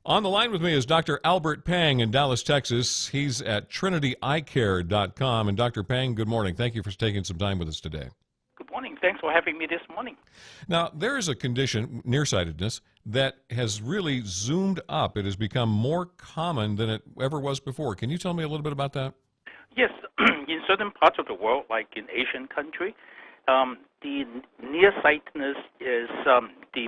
On the line with me is Dr. Albert Pang in Dallas, Texas. He's at TrinityEyeCare.com. And Dr. Pang, good morning. Thank you for taking some time with us today. Good morning. Thanks for having me this morning. Now, there is a condition, nearsightedness, that has really zoomed up. It has become more common than it ever was before. Can you tell me a little bit about that? Yes, in certain parts of the world, like in Asian country, the nearsightedness is the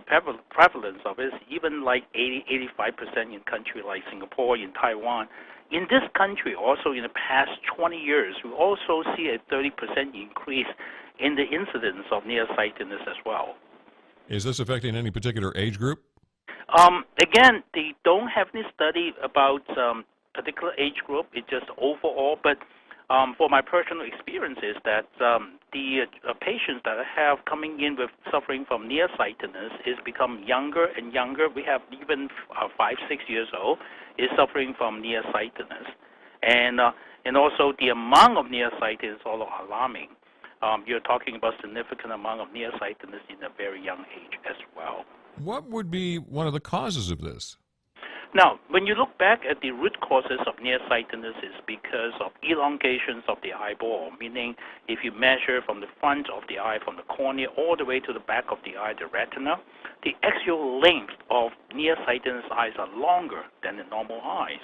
prevalence of it is even like 85% in country like Singapore, in Taiwan. In this country, also in the past 20 years, we also see a 30% increase in the incidence of nearsightedness as well. Is this affecting any particular age group? Again, they don't have any study about particular age group. It's just overall. But for my personal experience is that the patients that I have coming in with suffering from nearsightedness is become younger and younger. We have even 5, 6 years old is suffering from nearsightedness. And also the amount of nearsightedness is also alarming. You're talking about significant amount of nearsightedness in a very young age as well. What would be one of the causes of this? Now, when you look back at the root causes of nearsightedness, it's because of elongations of the eyeball, meaning if you measure from the front of the eye, from the cornea, all the way to the back of the eye, the retina, the axial length of nearsightedness eyes are longer than the normal eyes.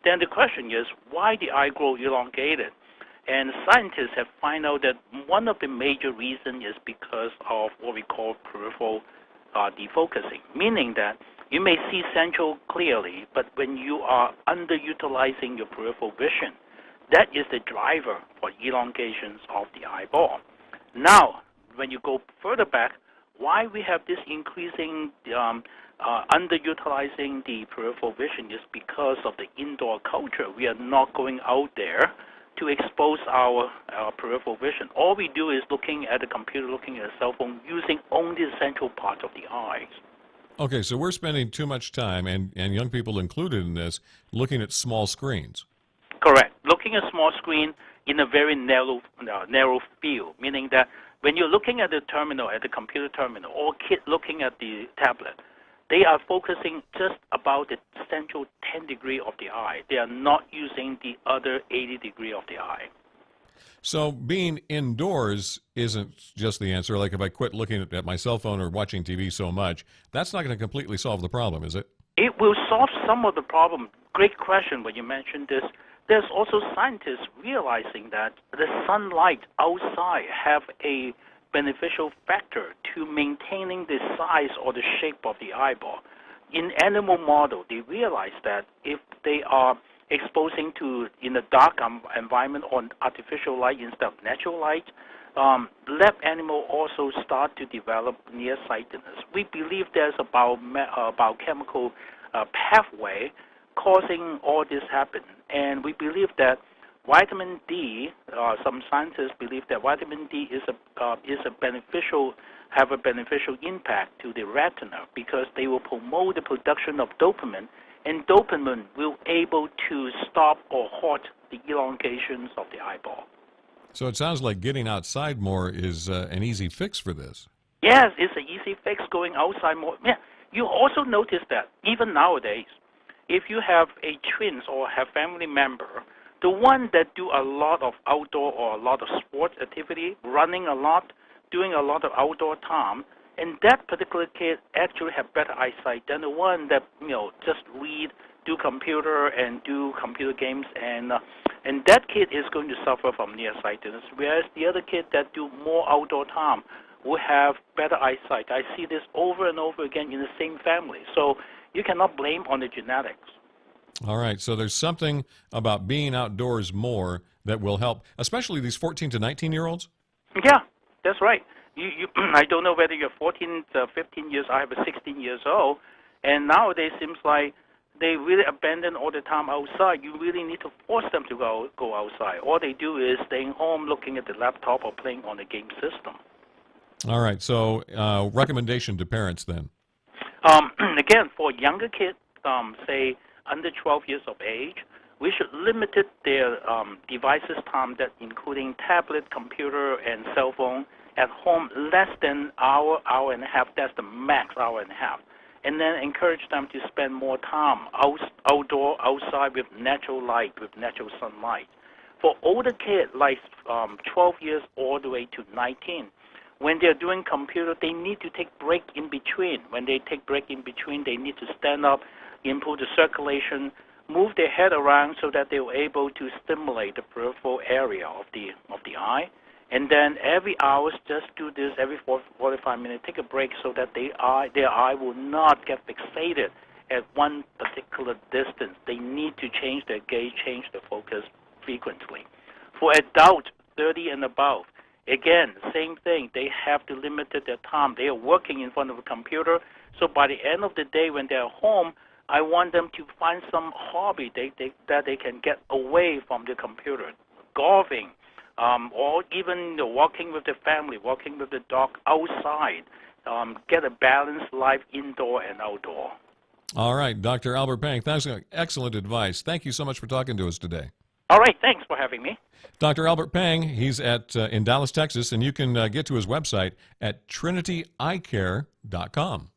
Then the question is, why the eye grow elongated? And scientists have found out that one of the major reasons is because of what we call peripheral defocusing, meaning that you may see central clearly, but when you are underutilizing your peripheral vision, that is the driver for elongations of the eyeball. Now, when you go further back, why we have this increasing underutilizing the peripheral vision is because of the indoor culture. We are not going out there to expose our peripheral vision. All we do is looking at a computer, looking at a cell phone, using only the central part of the eyes. Okay, so we're spending too much time, and young people included in this, looking at small screens. Correct. Looking at a small screen in a very narrow field, meaning that when you're looking at the terminal, at the computer terminal, or kid looking at the tablet, they are focusing just about the central 10 degree of the eye. They are not using the other 80 degree of the eye. So being indoors isn't just the answer. Like if I quit looking at my cell phone or watching TV so much, that's not going to completely solve the problem, is it? It will solve some of the problem. Great question when you mentioned this. There's also scientists realizing that the sunlight outside have a beneficial factor to maintaining the size or the shape of the eyeball. In animal model, they realize that if they are exposing to in a dark environment on artificial light instead of natural light, lab animal also start to develop nearsightedness. We believe there's a biochemical pathway causing all this happen, and we believe that vitamin D. Some scientists believe that vitamin D is a beneficial impact to the retina because they will promote the production of dopamine, and dopamine will able to stop or halt the elongations of the eyeball. So it sounds like getting outside more is an easy fix for this. Yes, it's an easy fix going outside more. Yeah, you also notice that even nowadays, if you have a twins or have family member, the one that do a lot of outdoor or a lot of sports activity, running a lot, doing a lot of outdoor time, and that particular kid actually have better eyesight than the one that just read, do computer and do computer games, and that kid is going to suffer from nearsightedness. Whereas the other kid that do more outdoor time will have better eyesight. I see this over and over again in the same family. So you cannot blame on the genetics. All right, so there's something about being outdoors more that will help, especially these 14 to 19-year-olds? Yeah, that's right. I don't know whether you're 14 to 15 years. I have a 16 years old, and nowadays seems like they really abandon all the time outside. You really need to force them to go outside. All they do is staying home, looking at the laptop or playing on the game system. All right, so recommendation to parents then? Again, for younger kids, say under 12 years of age, we should limit their devices time, that including tablet, computer, and cell phone, at home less than hour and a half. That's the max hour and a half. and then encourage them to spend more time outdoor, outside with natural light, with natural sunlight. For older kids, like 12 years all the way to 19, when they're doing computer, they need to take break in between. When they take break in between, they need to stand up, improve the circulation, move their head around so that they're able to stimulate the peripheral area of the eye. And then every hour, just do this every 45 minutes. Take a break so that their eye will not get fixated at one particular distance. They need to change their gaze, change their focus frequently. For adults 30 and above, again, same thing. They have to limit their time. They are working in front of a computer, so by the end of the day when they're home, I want them to find some hobby that they can get away from the computer, golfing, or even walking with the family, walking with the dog outside. Get a balanced life indoor and outdoor. All right, Dr. Albert Pang, that's excellent advice. Thank you so much for talking to us today. All right, thanks for having me. Dr. Albert Pang, he's in Dallas, Texas, and you can get to his website at trinityeyecare.com.